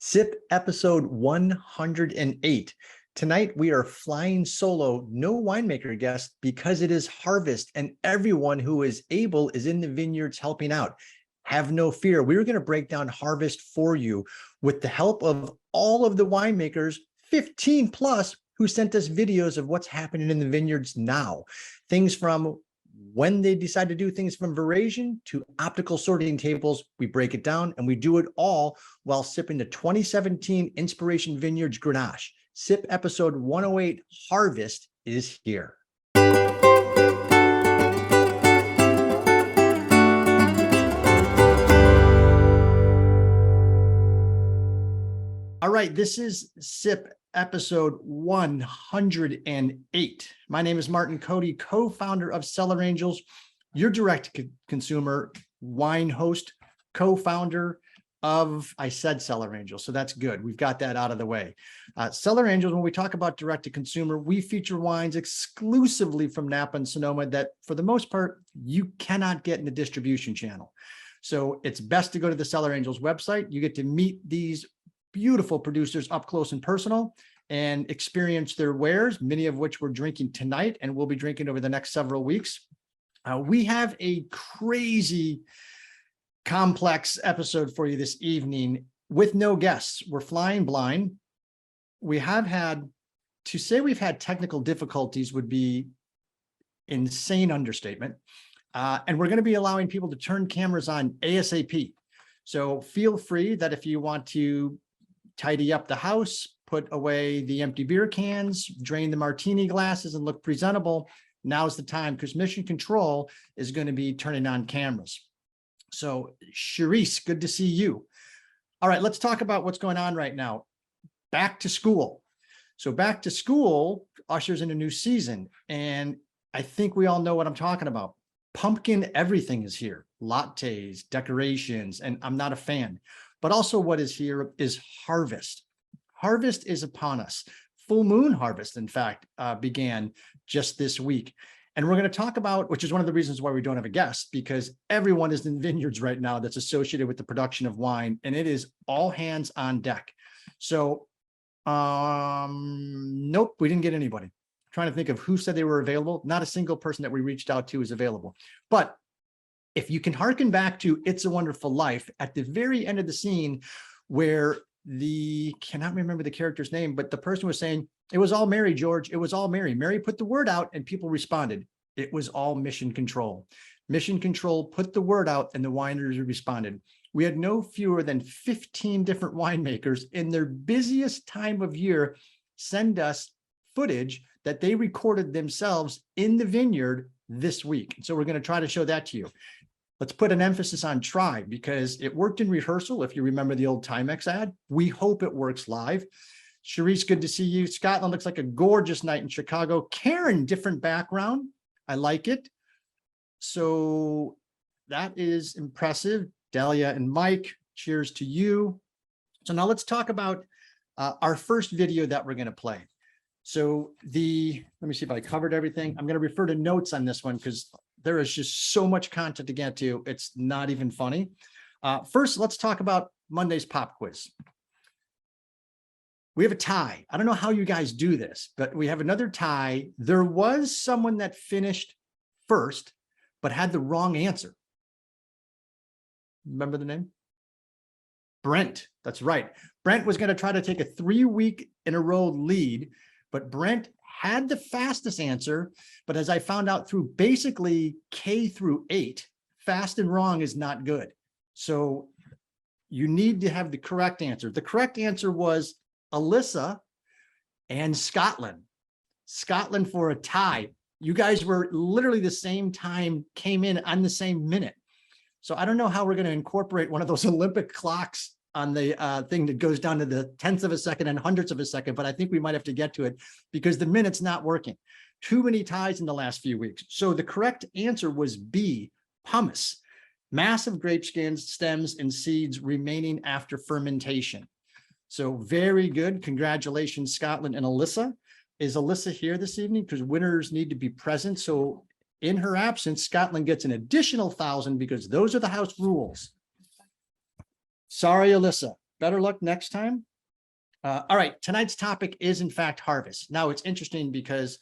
SIP episode 108. Tonight we are flying solo, no winemaker guest, because it is harvest and everyone who is able is in the vineyards helping out. Have no fear. We're going to break down harvest for you with the help of all of the winemakers, 15 plus, who sent us videos of what's happening in the vineyards now. Things from when they decide to do things from Veraison to optical sorting tables. We break it down and we do it all while sipping the 2017 Inspiration Vineyards Grenache. SIP episode 108 Harvest is here. All right, this is SIP episode 108. My name is Martin Cody, co-founder of Cellar Angels, your direct-to-consumer wine host, co-founder of, I said Cellar Angels, so that's good. We've got that out of the way. Cellar Angels, when we talk about direct-to-consumer, we feature wines exclusively from Napa and Sonoma that, for the most part, you cannot get in the distribution channel. So it's best to go to the Cellar Angels website. You get to meet these beautiful producers up close and personal and experience their wares, many of which we're drinking tonight and we'll be drinking over the next several weeks. We have a crazy complex episode for you this evening with no guests. We're flying blind. We have had, to say we've had technical difficulties would be insane understatement. And we're going to be allowing people to turn cameras on ASAP. So feel free that if you want to tidy up the house, put away the empty beer cans, drain the martini glasses and look presentable, now's the time, because Mission Control is going to be turning on cameras. So Charisse, good to see you. All right, let's talk about what's going on right now. Back to school. So back to school ushers in a new season. And I think we all know what I'm talking about. Pumpkin everything is here. Lattes, decorations, and I'm not a fan. But also what is here is harvest. Harvest is upon us. Full moon harvest, in fact, began just this week. And we're going to talk about, which is one of the reasons why we don't have a guest, because everyone is in vineyards right now that's associated with the production of wine, and it is all hands on deck. So, nope, we didn't get anybody. I'm trying to think of who said they were available. Not a single person that we reached out to is available. But if you can hearken back to It's a Wonderful Life, at the very end of the scene where cannot remember the character's name, but the person was saying, it was all Mary, George, it was all Mary. Mary put the word out and people responded. It was all Mission Control. Mission Control put the word out and the wineries responded. We had no fewer than 15 different winemakers in their busiest time of year send us footage that they recorded themselves in the vineyard this week. So we're going to try to show that to you. Let's put an emphasis on try, because it worked in rehearsal. If you remember the old Timex ad, we hope it works live. Charisse, good to see you. Scotland looks like a gorgeous night in Chicago. Karen, different background. I like it. So that is impressive. Delia and Mike, cheers to you. So now let's talk about our first video that we're going to play. So let me see if I covered everything. I'm going to refer to notes on this one because there is just so much content to get to. It's not even funny. First, let's talk about Monday's pop quiz. We have a tie. I don't know how you guys do this, but we have another tie. There was someone that finished first, but had the wrong answer. Remember the name? Brent. That's right. Brent was going to try to take a 3-week in a row lead, but Brent had the fastest answer. But as I found out through basically K through 8, fast and wrong is not good. So you need to have the correct answer. The correct answer was Alyssa and Scotland. Scotland for a tie. You guys were literally the same time, came in on the same minute. So I don't know how we're going to incorporate one of those Olympic clocks on the thing that goes down to the tenths of a second and hundredths of a second, but I think we might have to get to it because the minute's not working. Too many ties in the last few weeks. So the correct answer was B, pumice. Massive grape skins, stems, and seeds remaining after fermentation. So very good. Congratulations, Scotland and Alyssa. Is Alyssa here this evening? Because winners need to be present. So in her absence, Scotland gets an additional 1,000 because those are the house rules. Sorry, Alyssa, better luck next time. All right, tonight's topic is in fact harvest. Now it's interesting because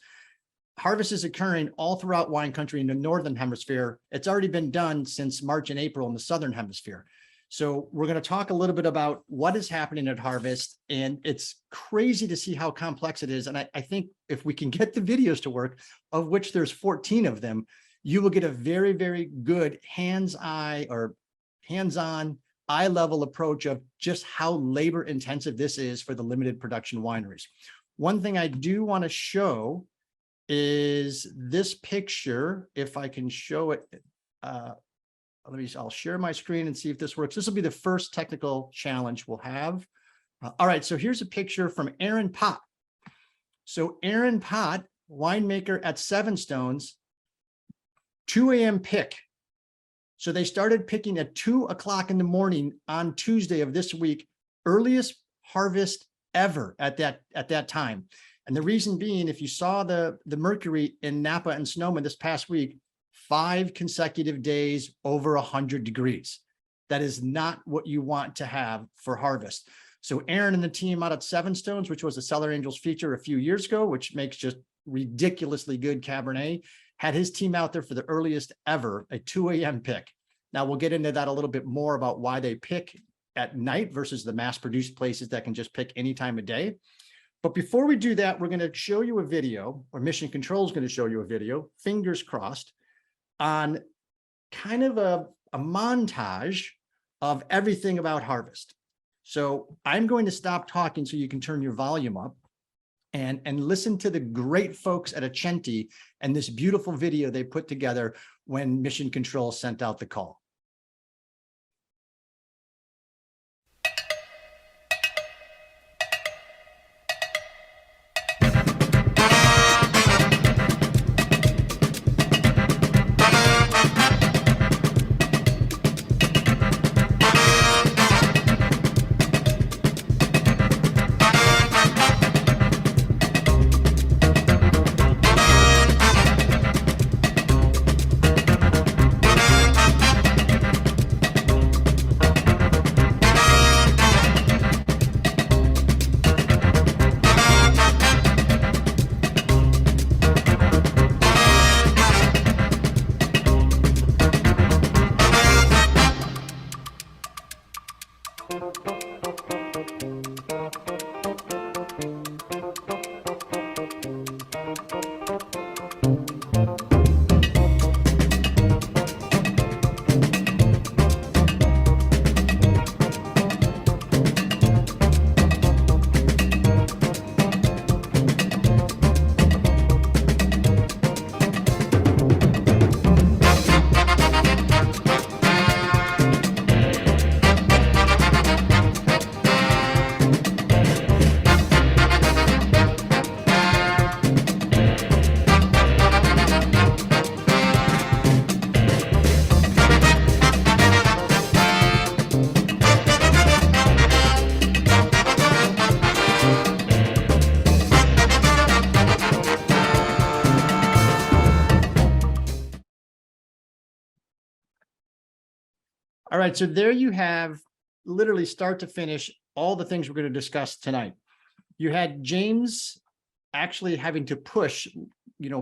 harvest is occurring all throughout wine country in the Northern Hemisphere. It's already been done since March and April in the Southern Hemisphere. So we're going to talk a little bit about what is happening at harvest, and it's crazy to see how complex it is. And I think if we can get the videos to work, of which there's 14 of them, you will get a very, very good hands-on, eye-level approach of just how labor-intensive this is for the limited production wineries. One thing I do want to show is this picture, if I can show it. I'll share my screen and see if this works. This will be the first technical challenge we'll have. All right, so here's a picture from Aaron Pott. So Aaron Pott, winemaker at Seven Stones, 2 a.m. pick. So they started picking at 2 o'clock in the morning on Tuesday of this week, earliest harvest ever at that time. And the reason being, if you saw the mercury in Napa and Sonoma this past week, 5 consecutive days over 100 degrees. That is not what you want to have for harvest. So Aaron and the team out at Seven Stones, which was a Cellar Angels feature a few years ago, which makes just ridiculously good Cabernet, had his team out there for the earliest ever, a 2 a.m. pick. Now we'll get into that a little bit more about why they pick at night versus the mass-produced places that can just pick any time of day. But before we do that, we're going to show you a video, or Mission Control is going to show you a video, fingers crossed, on kind of a montage of everything about harvest. So I'm going to stop talking so you can turn your volume up and listen to the great folks at Accenti and this beautiful video they put together when Mission Control sent out the call. All right, so there you have literally start to finish all the things we're going to discuss tonight. You had James actually having to push,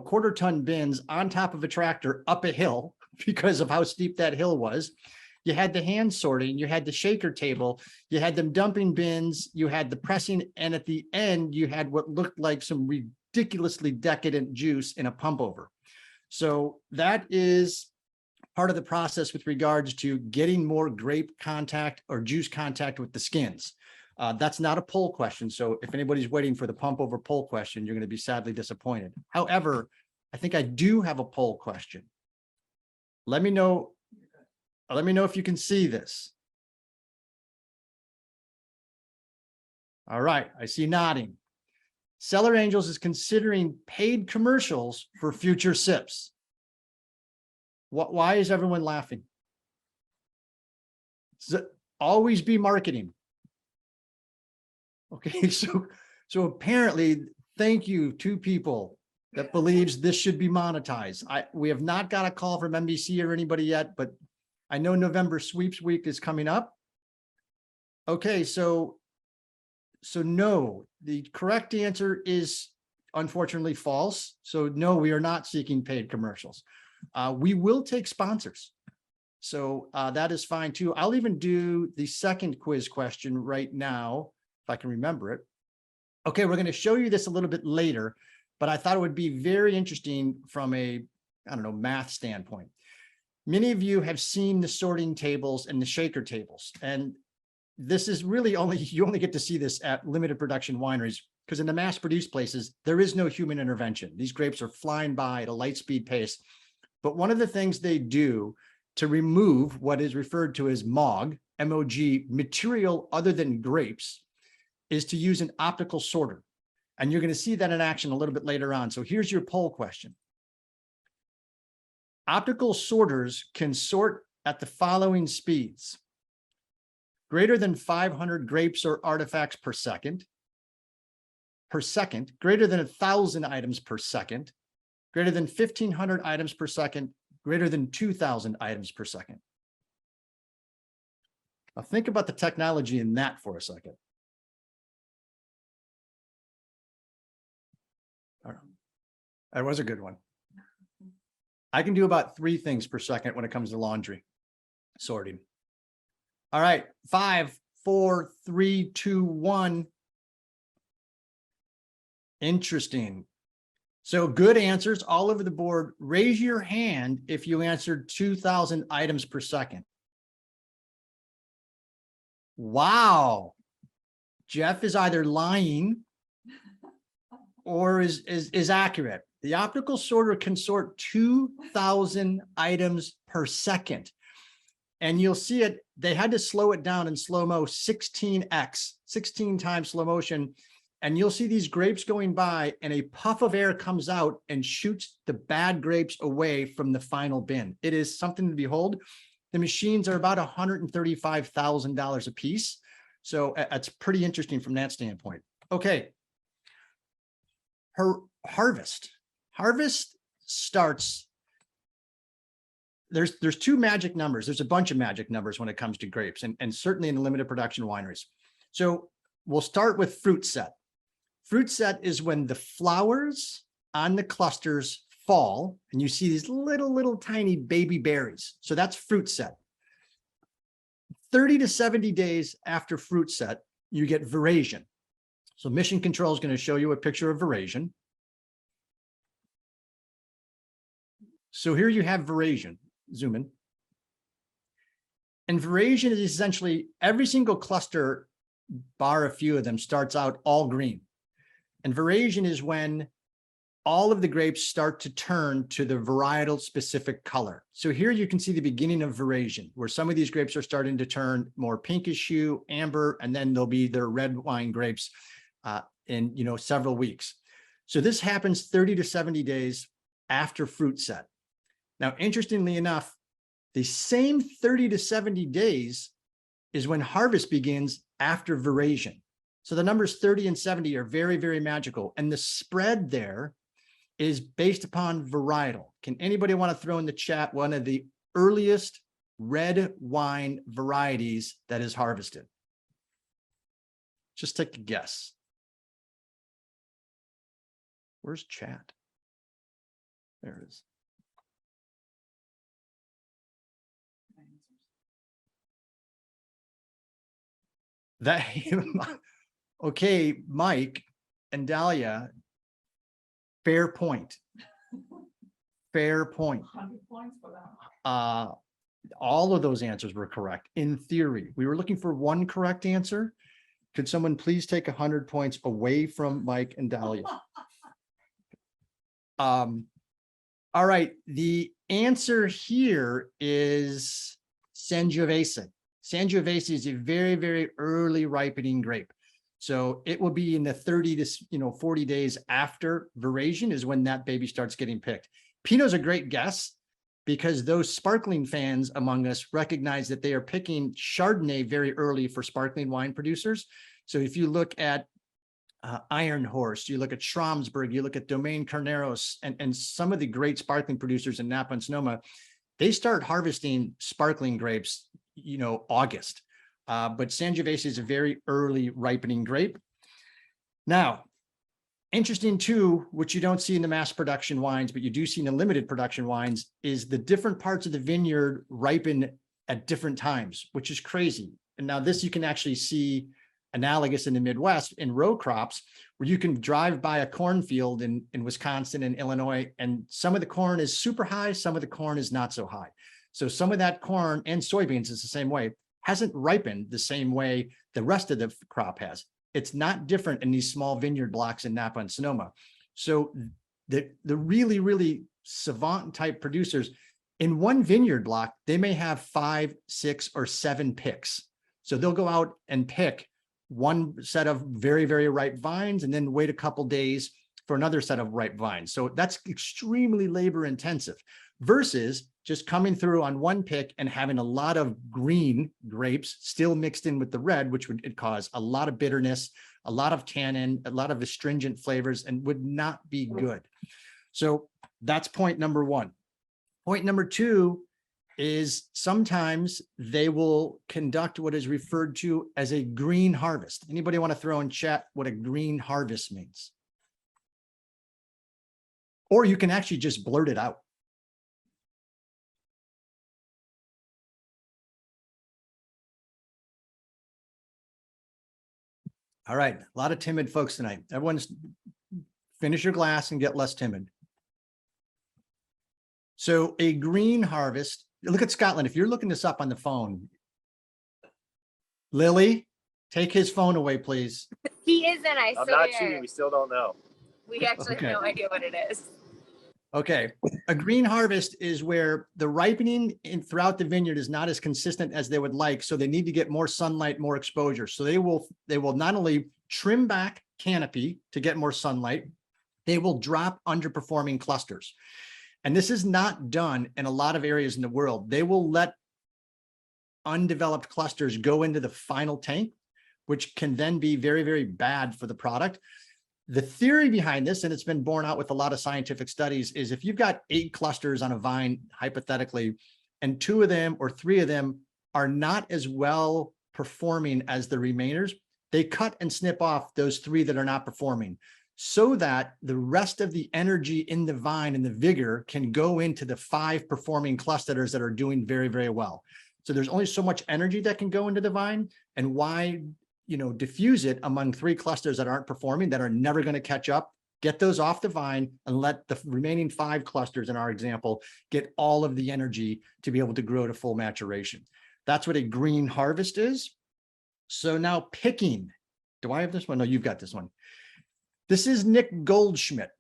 quarter-ton bins on top of a tractor up a hill because of how steep that hill was. You had the hand sorting, you had the shaker table, you had them dumping bins, you had the pressing, and at the end, you had what looked like some ridiculously decadent juice in a Pumpover. So that is part of the process with regards to getting more grape contact or juice contact with the skins. That's not a poll question. So if anybody's waiting for the Pumpover poll question, you're going to be sadly disappointed. However, I think I do have a poll question. Let me know if you can see this. All right, I see nodding. Cellar Angels is considering paid commercials for future sips. Why is everyone laughing? Always be marketing. Okay, so apparently, thank you to people that believes this should be monetized. We have not got a call from NBC or anybody yet, but I know November Sweeps Week is coming up. Okay, so no, the correct answer is unfortunately false. So no, we are not seeking paid commercials. We will take sponsors. So that is fine too. I'll even do the second quiz question right now, if I can remember it. Okay, we're going to show you this a little bit later, but I thought it would be very interesting from a, I don't know, math standpoint. Many of you have seen the sorting tables and the shaker tables, and this is really you only get to see this at limited production wineries, because in the mass produced places, there is no human intervention. These grapes are flying by at a light speed pace. But one of the things they do to remove what is referred to as MOG, M-O-G, material other than grapes, is to use an optical sorter. And you're going to see that in action a little bit later on. So here's your poll question. Optical sorters can sort at the following speeds: greater than 500 grapes or artifacts per second, greater than 1,000 items per second, greater than 1,500 items per second, greater than 2,000 items per second. Now think about the technology in that for a second. That was a good one. I can do about 3 things per second when it comes to laundry sorting. All right, 5, 4, 3, 2, 1. Interesting. So good answers all over the board. Raise your hand if you answered 2,000 items per second. Wow. Jeff is either lying or is accurate. The optical sorter can sort 2,000 items per second. And you'll see it, they had to slow it down in slow-mo 16x, 16 times slow motion. And you'll see these grapes going by and a puff of air comes out and shoots the bad grapes away from the final bin. It is something to behold. The machines are about $135,000 a piece. So it's pretty interesting from that standpoint. Okay. Her harvest starts, there's 2 magic numbers. There's a bunch of magic numbers when it comes to grapes, and certainly in the limited production wineries. So we'll start with fruit set. Fruit set is when the flowers on the clusters fall and you see these little tiny baby berries. So that's fruit set. 30 to 70 days after fruit set, you get veraison. So Mission Control is going to show you a picture of veraison. So here you have veraison. Zoom in. And veraison is essentially every single cluster, bar a few of them, starts out all green. And veraison is when all of the grapes start to turn to the varietal specific color. So here you can see the beginning of veraison, where some of these grapes are starting to turn more pinkish hue, amber, and then there'll be their red wine grapes in several weeks. So this happens 30 to 70 days after fruit set. Now, interestingly enough, the same 30 to 70 days is when harvest begins after veraison. So the numbers 30 and 70 are very, very magical. And the spread there is based upon varietal. Can anybody want to throw in the chat one of the earliest red wine varieties that is harvested? Just take a guess. Where's chat? There it is. That, okay, Mike and Dahlia, fair point. Fair point. 100 points for that. All of those answers were correct in theory. We were looking for one correct answer. Could someone please take 100 points away from Mike and Dahlia? All right, the answer here is Sangiovese. Sangiovese is a very, very early ripening grape. So it will be in the 30 to 40 days after veraison is when that baby starts getting picked. Pinot's a great guess because those sparkling fans among us recognize that they are picking Chardonnay very early for sparkling wine producers. So if you look at Iron Horse, you look at Schramsberg, you look at Domaine Carneros, and some of the great sparkling producers in Napa and Sonoma, they start harvesting sparkling grapes, August. But Sangiovese is a very early ripening grape. Now, interesting too, which you don't see in the mass production wines, but you do see in the limited production wines, is the different parts of the vineyard ripen at different times, which is crazy. And now this you can actually see analogous in the Midwest in row crops, where you can drive by a cornfield in Wisconsin and Illinois, and some of the corn is super high, some of the corn is not so high. So some of that corn and soybeans is the same way, hasn't ripened the same way the rest of the crop has. It's not different in these small vineyard blocks in Napa and Sonoma. So the really, really savant type producers in one vineyard block, they may have 5, 6, or 7 picks. So they'll go out and pick one set of very, very ripe vines and then wait a couple days for another set of ripe vines. So that's extremely labor intensive versus just coming through on one pick and having a lot of green grapes still mixed in with the red, which would cause a lot of bitterness, a lot of tannin, a lot of astringent flavors, and would not be good. So that's point number one. Point number two is sometimes they will conduct what is referred to as a green harvest. Anybody want to throw in chat what a green harvest means? Or you can actually just blurt it out. All right, a lot of timid folks tonight. Everyone's finish your glass and get less timid. So a green harvest, look at Scotland. If you're looking this up on the phone, Lily, take his phone away, please. He isn't, I I'm swear. not cheating. We still don't know. We actually have no idea what it is. Okay. A green harvest is where the ripening throughout the vineyard is not as consistent as they would like. So they need to get more sunlight, more exposure. So they will not only trim back canopy to get more sunlight, they will drop underperforming clusters. And this is not done in a lot of areas in the world. They will let undeveloped clusters go into the final tank, which can then be very, very bad for the product. The theory behind this, and it's been borne out with a lot of scientific studies, is if you've got 8 clusters on a vine, hypothetically, and 2 of them or 3 of them are not as well performing as the remainers, they cut and snip off those 3 that are not performing, so that the rest of the energy in the vine and the vigor can go into the 5 performing clusters that are doing very, very well. So there's only so much energy that can go into the vine, and why, diffuse it among 3 clusters that aren't performing, that are never going to catch up, get those off the vine and let the remaining 5 clusters in our example get all of the energy to be able to grow to full maturation. That's what a green harvest is. So now picking, do I have this one? No, you've got this one. This is Nick Goldschmidt.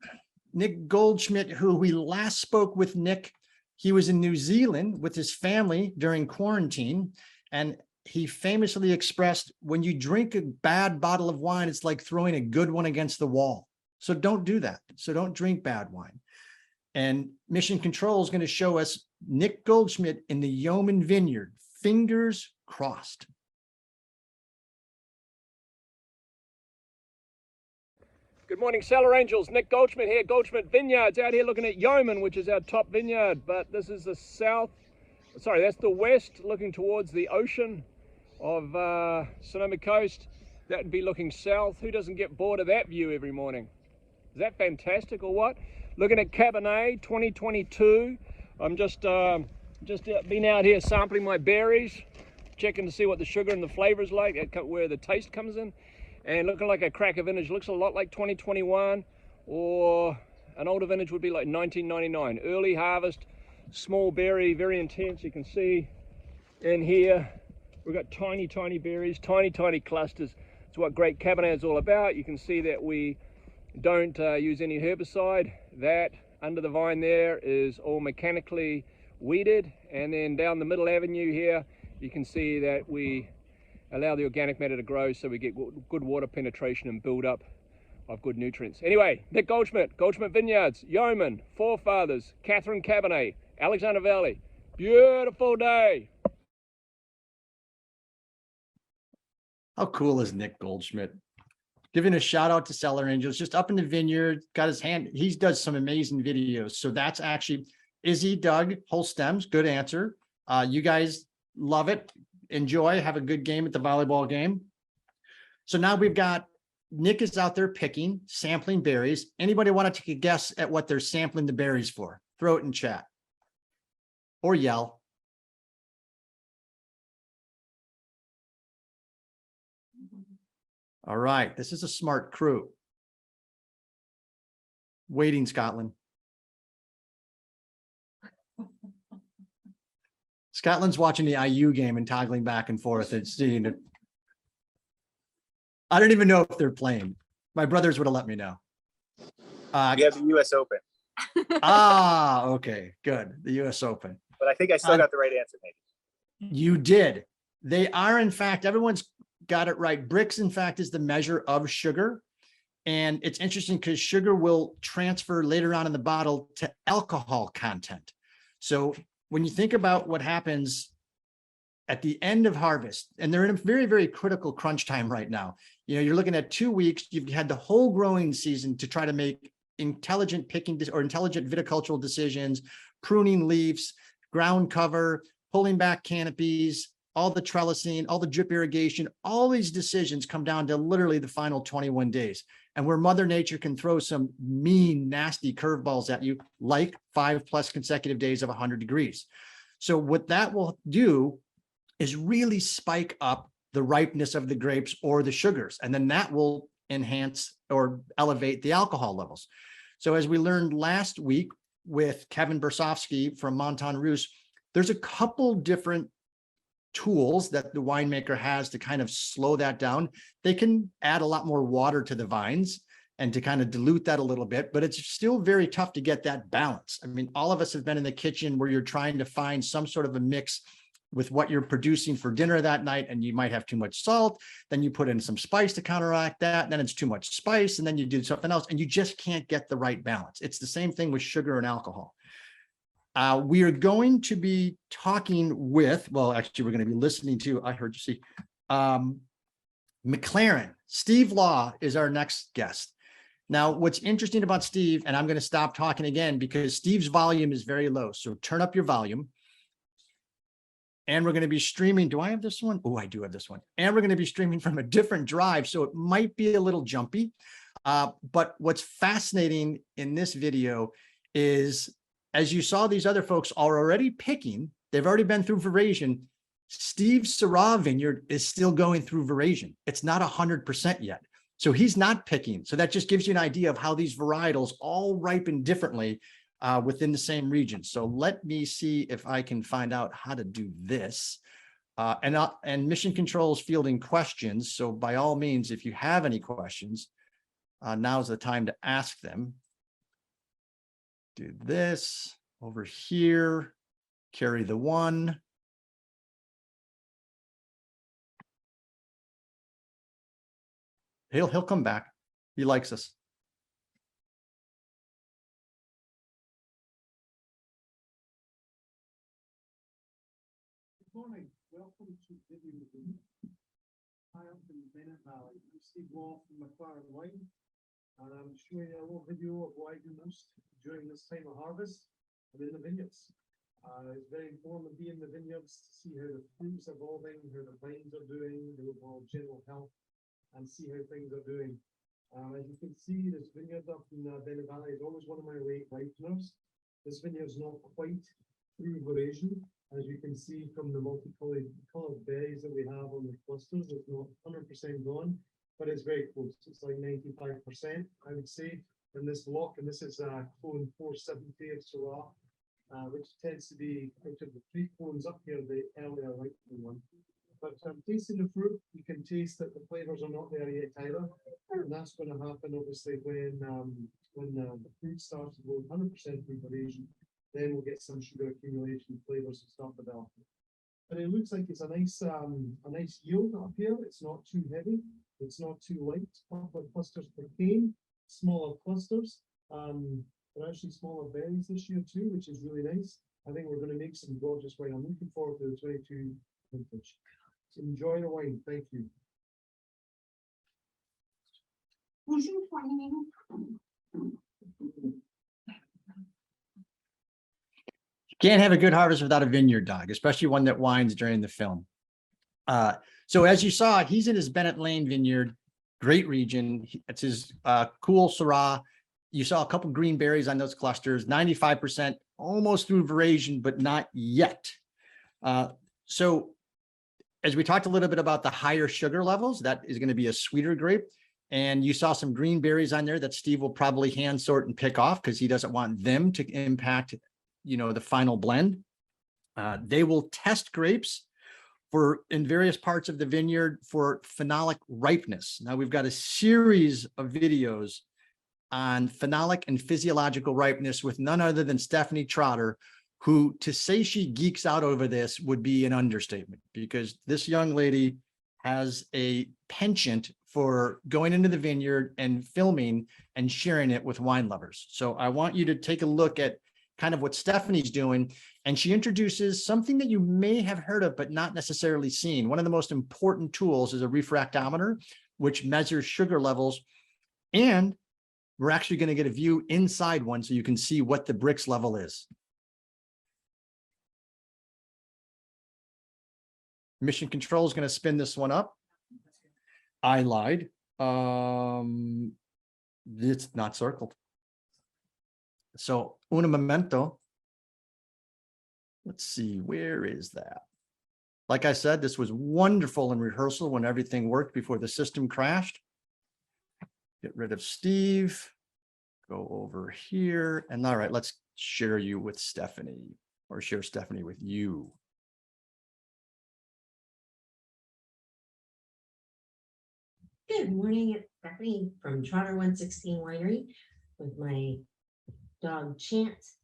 Nick Goldschmidt, who we last spoke with Nick. He was in New Zealand with his family during quarantine, and he famously expressed, when you drink a bad bottle of wine, it's like throwing a good one against the wall. So don't do that. So don't drink bad wine. And Mission Control is going to show us Nick Goldschmidt in the Yoeman Vineyard, fingers crossed. Good morning, Cellar Angels. Nick Goldschmidt here, Goldschmidt Vineyards, out here looking at Yoeman, which is our top vineyard. But this is the that's the west, looking towards the ocean of Sonoma Coast. That would be looking south. Who doesn't get bored of that view every morning? Is that fantastic or what? Looking at Cabernet 2022. I'm just been out here sampling my berries, checking to see what the sugar and the flavor is like, where the taste comes in. And looking like a cracker vintage, looks a lot like 2021, or an older vintage would be like 1999. Early harvest, small berry, very intense. You can see in here, we've got tiny, tiny berries, tiny, tiny clusters. It's what great Cabernet is all about. You can see that we don't use any herbicide. That under the vine there is all mechanically weeded. And then down the middle avenue here, you can see that we allow the organic matter to grow, so we get good water penetration and build up of good nutrients. Anyway, Nick Goldschmidt, Goldschmidt Vineyards, Yoeman, Forefathers, Catherine Cabernet, Alexander Valley. Beautiful day. How cool is Nick Goldschmidt? Giving a shout out to Cellar Angels, just up in the vineyard, got his hand. He does some amazing videos. So that's actually Izzy, Doug, whole stems. Good answer. You guys love it. enjoy, have a good game at the volleyball game. So now we've got Nick is out there picking, sampling berries. Anybody want to take a guess at what they're sampling the berries for? Throw it in chat or yell. All right, this is a smart crew. Waiting, Scotland. Scotland's watching the IU game and toggling back and forth and seeing it. I don't even know if they're playing. My brothers would have let me know. We have the US Open, Okay, good. The US Open. but I think I still got the right answer, maybe. You did. They are, in fact, everyone's got it right. Brix, in fact, is the measure of sugar. And it's interesting because sugar will transfer later on in the bottle to alcohol content. So when you think about what happens at the end of harvest, and they're in a very, very critical crunch time right now. You know, you're looking at 2 weeks, you've had the whole growing season to try to make intelligent picking or intelligent viticultural decisions, pruning leaves, ground cover, pulling back canopies, all the trellising, all the drip irrigation, all these decisions come down to literally the final 21 days. And where Mother Nature can throw some mean, nasty curveballs at you, like 5+ consecutive days of 100 degrees. So what that will do is really spike up the ripeness of the grapes or the sugars, and then that will enhance or elevate the alcohol levels. So as we learned last week with Kevin Bersofsky from Montagne Russe, there's a couple different tools that the winemaker has to kind of slow that down. They can add a lot more water to the vines and to kind of dilute that a little bit, but it's still very tough to get that balance. I mean, all of us have been in the kitchen where you're trying to find some sort of a mix with what you're producing for dinner that night, and you might have too much salt, then you put in some spice to counteract that, and then it's too much spice, and then you do something else, and you just can't get the right balance. It's the same thing with sugar and alcohol. We are going to be talking with, well, actually, we're going to be listening to, I heard you see, MacLaren. Steve Law is our next guest. Now, what's interesting about Steve, and I'm going to stop talking again because Steve's volume is very low, so turn up your volume. And we're going to be streaming. Do I have this one? Oh, I do have this one. And we're going to be streaming from a different drive, so it might be a little jumpy. But what's fascinating in this video is, as you saw, these other folks are already picking. They've already been through Veraison. Steve's Syrah vineyard is still going through Veraison. It's not 100% yet. So he's not picking. So that just gives you an idea of how these varietals all ripen differently within the same region. So let me see if I can find out how to do this. And Mission Control is fielding questions. So by all means, if you have any questions, now's the time to ask them. Do this over here, carry the one. He'll come back. He likes us. Good morning. Welcome to video review. Hi, I'm from Bennett Valley. I'm Steve Law from MacLaren Wine, and I'm showing you a little video of what I do most during this time of harvest. I'm in the vineyards. It's very important to be in the vineyards to see how the fruit's evolving, how the vines are doing, the overall general health, and see how things are doing. As you can see, this vineyard up in Bennett Valley is always one of my late ripeners. This vineyard's not quite through Veraison. As you can see from the multicolored berries that we have on the clusters, it's not 100% gone, but it's very close. It's like 95%, I would say, in this block. And this is clone 470 of Syrah, which tends to be out of the 3 clones up here, the earlier ripening one. But tasting the fruit, you can taste that the flavors are not there yet either. And that's going to happen, obviously, when the fruit starts to go 100% through Veraison. Then we'll get some sugar accumulation, flavors will start developing. But it looks like it's a nice yield up here. It's not too heavy. It's not too light. Couple of clusters per cane, smaller clusters. They're actually smaller berries this year too, which is really nice. I think we're going to make some gorgeous wine. I'm looking forward to the 22 vintage. So enjoy the wine. Thank you. Can't have a good harvest without a vineyard dog, especially one that wines during the film. So as you saw, he's in his Bennett Lane vineyard, great region. It's his cool Syrah. You saw a couple green berries on those clusters, 95% almost through Veraison, but not yet. So as we talked a little bit about the higher sugar levels, that is going to be a sweeter grape. And you saw some green berries on there that Steve will probably hand sort and pick off because he doesn't want them to impact, the final blend. They will test grapes in various parts of the vineyard for phenolic ripeness. Now we've got a series of videos on phenolic and physiological ripeness with none other than Stephanie Trotter, who, to say she geeks out over this would be an understatement, because this young lady has a penchant for going into the vineyard and filming and sharing it with wine lovers. So I want you to take a look at kind of what Stephanie's doing. And she introduces something that you may have heard of, but not necessarily seen. One of the most important tools is a refractometer, which measures sugar levels. And we're actually going to get a view inside one so you can see what the Brix level is. Mission Control is going to spin this one up. I lied. It's not circled. So, un momento. Let's see, where is that? Like I said, this was wonderful in rehearsal when everything worked before the system crashed. Get rid of Steve. Go over here. And all right, let's share you with Stephanie, or share Stephanie with you. Good morning, it's Stephanie from Trotter 116 Winery with my dog Chance.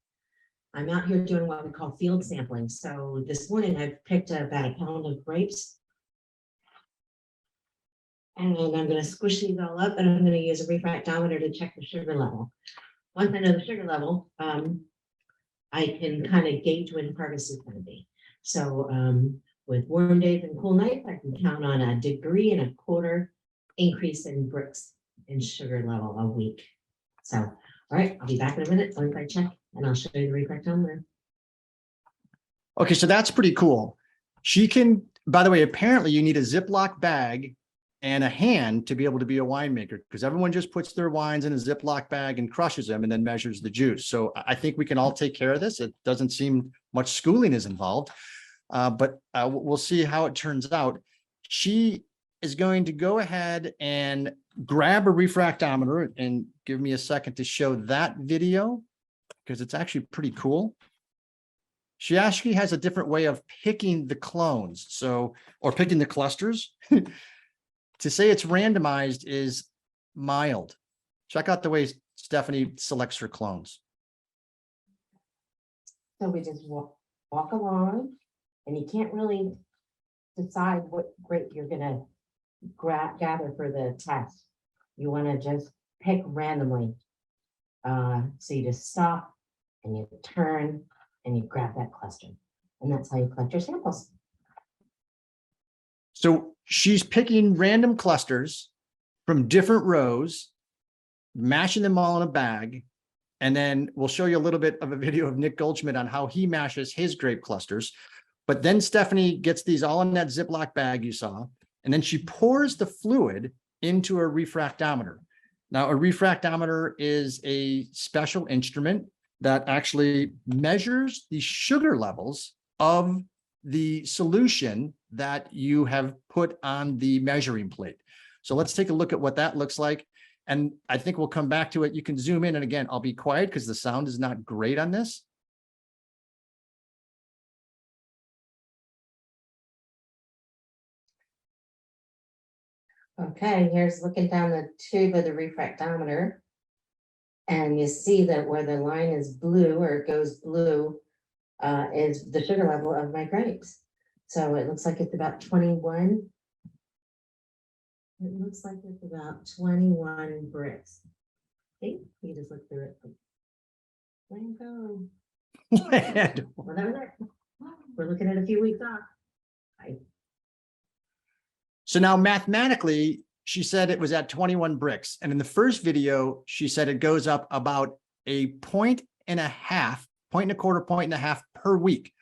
I'm out here doing what we call field sampling. So this morning I've picked about a pound of grapes. And I'm going to squish these all up, and I'm going to use a refractometer to check the sugar level. Once I know the sugar level, I can kind of gauge when harvest is going to be. So with warm days and cool nights, I can count on 1.25 degrees increase in Brix and sugar level a week. So, all right, I'll be back in a minute once I check, and I'll show you the refractometer. Okay, so that's pretty cool. She can, by the way, apparently you need a Ziploc bag and a hand to be able to be a winemaker, because everyone just puts their wines in a Ziploc bag and crushes them and then measures the juice. So I think we can all take care of this. It doesn't seem much schooling is involved, but we'll see how it turns out. She is going to go ahead and grab a refractometer, and give me a second to show that video because it's actually pretty cool. She actually has a different way of picking the clones, or picking the clusters. To say it's randomized is mild. Check out the way Stephanie selects her clones. So we just walk along, and you can't really decide what grape you're gonna gather for the test. You want to just pick randomly. So you just stop and you turn and you grab that cluster, and that's how you collect your samples. So she's picking random clusters from different rows, mashing them all in a bag. And then we'll show you a little bit of a video of Nick Goldschmidt on how he mashes his grape clusters. But then Stephanie gets these all in that Ziploc bag you saw, and then she pours the fluid into a refractometer. Now, a refractometer is a special instrument that actually measures the sugar levels of the solution that you have put on the measuring plate. So let's take a look at what that looks like. And I think we'll come back to it. You can zoom in, and again, I'll be quiet because the sound is not great on this. Okay, here's looking down the tube of the refractometer. And you see that where the line is blue, or it goes blue, is the sugar level of my grapes. So it looks like it's about 21. It looks like it's about 21 Brix. See, you just look through it. There you go. Well, that was it. We're looking at a few weeks off. So now mathematically, she said it was at 21 Brix. And in the first video, she said it goes up about 1.5 points per week.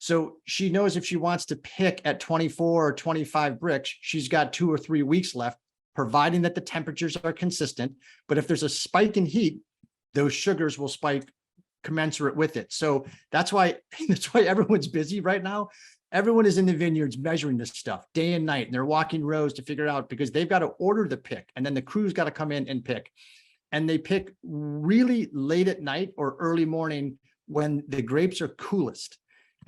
So she knows if she wants to pick at 24 or 25 bricks, she's got 2 or 3 weeks left, providing that the temperatures are consistent. But if there's a spike in heat, those sugars will spike commensurate with it. So that's why everyone's busy right now. Everyone is in the vineyards measuring this stuff day and night, and they're walking rows to figure out, because they've got to order the pick, and then the crew's got to come in and pick. And they pick really late at night or early morning when the grapes are coolest.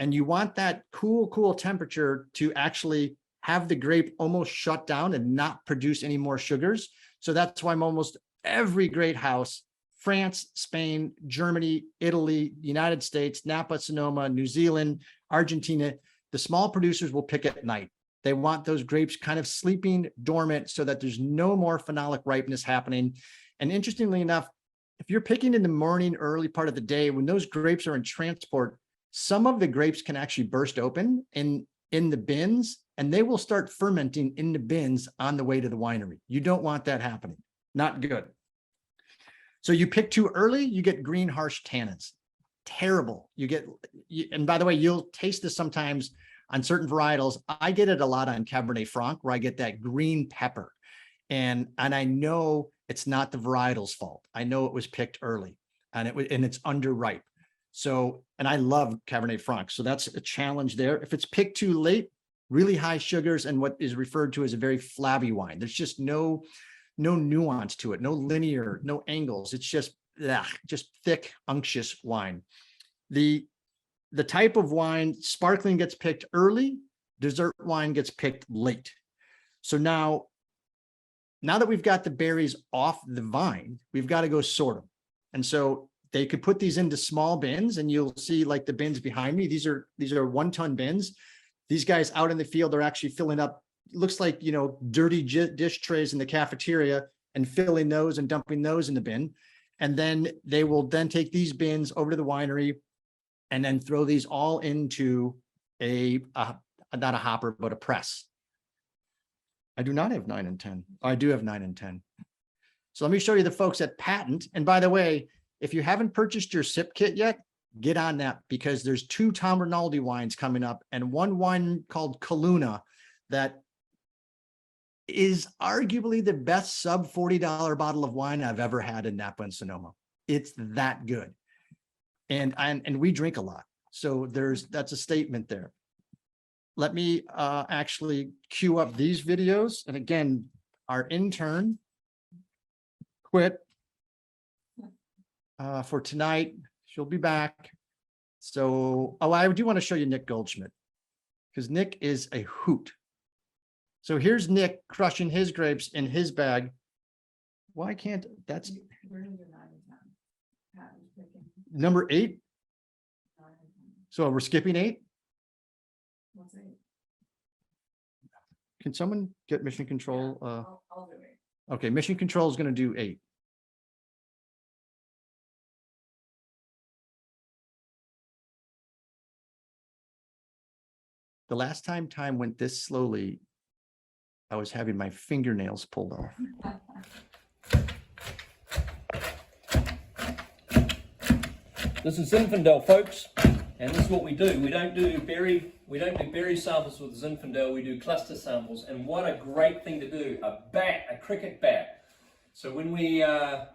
And you want that cool temperature to actually have the grape almost shut down and not produce any more sugars. So that's why almost every great house, France, Spain, Germany, Italy, United States, Napa, Sonoma, New Zealand, Argentina, the small producers will pick at night. They want those grapes kind of sleeping dormant so that there's no more phenolic ripeness happening. And interestingly enough, if you're picking in the morning, early part of the day, when those grapes are in transport, some of the grapes can actually burst open in the bins, and they will start fermenting in the bins on the way to the winery. You don't want that happening. Not good. So you pick too early, you get green, harsh tannins. Terrible. And by the way, you'll taste this sometimes on certain varietals. I get it a lot on Cabernet Franc, where I get that green pepper. And I know it's not the varietal's fault. I know it was picked early, and it's underripe. So, and I love Cabernet Franc. So that's a challenge there. If it's picked too late, really high sugars and what is referred to as a very flabby wine. There's just no nuance to it, no linear, no angles. It's just thick, unctuous wine. The type of wine, sparkling gets picked early, dessert wine gets picked late. So now that we've got the berries off the vine, we've got to go sort them. And so they could put these into small bins, and you'll see like the bins behind me. These are 1-ton bins. These guys out in the field are actually filling up, looks like, dirty dish trays in the cafeteria, and filling those and dumping those in the bin. And then they will then take these bins over to the winery and then throw these all into not a hopper, but a press. I do not have 9 and 10. I do have 9 and 10. So let me show you the folks at Patent. And by the way, if you haven't purchased your sip kit yet, get on that, because there's 2 Tom Rinaldi wines coming up, and one wine called Kaluna that is arguably the best sub $40 bottle of wine I've ever had in Napa and Sonoma. It's that good. And we drink a lot. So that's a statement there. Let me actually queue up these videos. And again, our intern quit for tonight. She'll be back. So, I do want to show you Nick Goldschmidt, because Nick is a hoot. So here's Nick crushing his grapes in his bag. Why can't that's number 8? So we're skipping 8. What's 8? Can someone get mission control? I'll do it. Okay, mission control is going to do 8. The last time went this slowly, I was having my fingernails pulled off. This is zinfandel, folks, and this is what we do. We don't do berry samples with zinfandel. We do cluster samples, and what a great thing to do! A cricket bat. So when we, I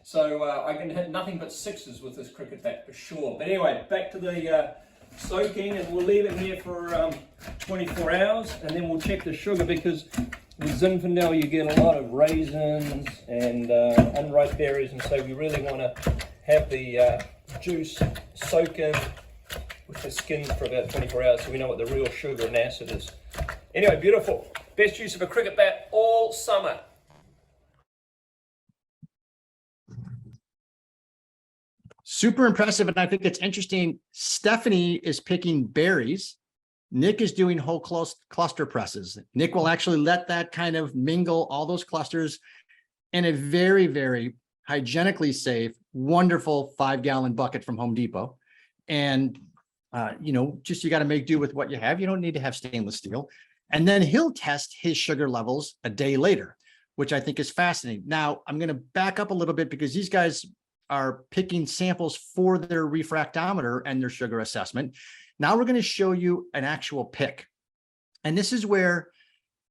can hit nothing but 6s with this cricket bat for sure. But anyway, back to the soaking, and we'll leave it here for 24 hours, and then we'll check the sugar, because with Zinfandel you get a lot of raisins and unripe berries, and so we really want to have the juice soak in with the skin for about 24 hours so we know what the real sugar and acid is. Anyway, beautiful. Best use of a cricket bat all summer. Super impressive. And I think it's interesting. Stephanie is picking berries. Nick is doing whole cluster presses. Nick will actually let that kind of mingle all those clusters in a very, very hygienically safe, wonderful 5-gallon bucket from Home Depot. And, just you got to make do with what you have. You don't need to have stainless steel. And then he'll test his sugar levels a day later, which I think is fascinating. Now, I'm going to back up a little bit because these guys are picking samples for their refractometer and their sugar assessment. Now we're going to show you an actual pick. And this is where,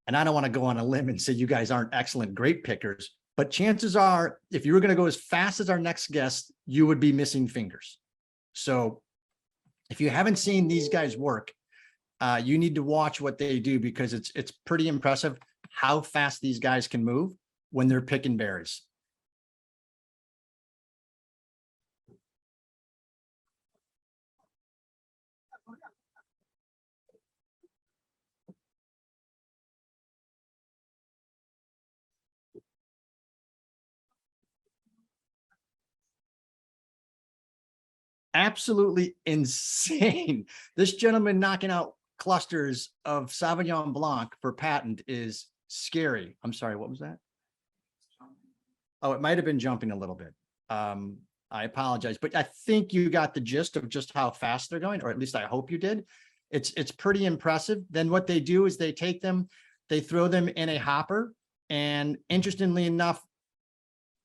and I don't want to go on a limb and say you guys aren't excellent grape pickers, but chances are, if you were going to go as fast as our next guest, you would be missing fingers. So if you haven't seen these guys work, you need to watch what they do, because it's pretty impressive how fast these guys can move when they're picking berries. Absolutely insane. This gentleman knocking out clusters of Sauvignon Blanc for patent is scary. I'm sorry, what was that? Oh, it might have been jumping a little bit. I apologize, but I think you got the gist of just how fast they're going, or at least I hope you did. It's pretty impressive. Then what they do is they take them, they throw them in a hopper, and interestingly enough,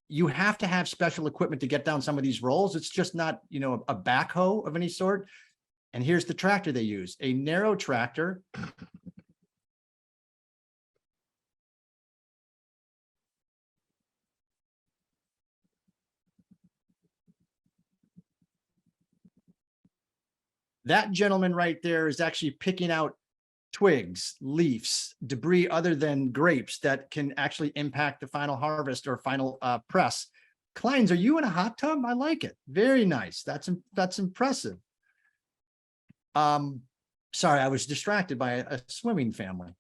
you have to have special equipment to get down some of these rolls. It's just not, you know, a backhoe of any sort. And here's the tractor they use, a narrow tractor. That gentleman right there is actually picking out twigs, leaves, debris other than grapes that can actually impact the final harvest or final press. Kleins, are you in a hot tub? I like it. Very nice. That's impressive. Sorry, I was distracted by a swimming family.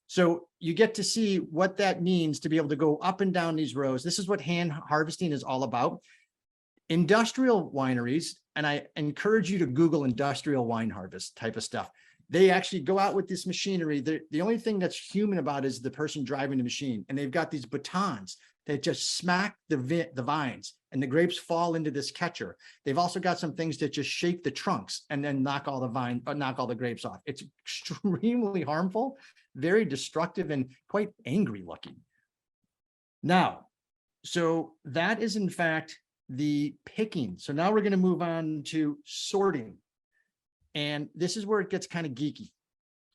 So you get to see what that means to be able to go up and down these rows. This is what hand harvesting is all about. Industrial wineries, and I encourage you to Google industrial wine harvest type of stuff. They actually go out with this machinery. The only thing that's human about is the person driving the machine. And they've got these batons that just smack the vines, and the grapes fall into this catcher. They've also got some things that just shake the trunks and then knock all the grapes off. It's extremely harmful, very destructive, and quite angry looking. Now, so that is in fact the picking. So now we're going to move on to sorting. And this is where it gets kind of geeky,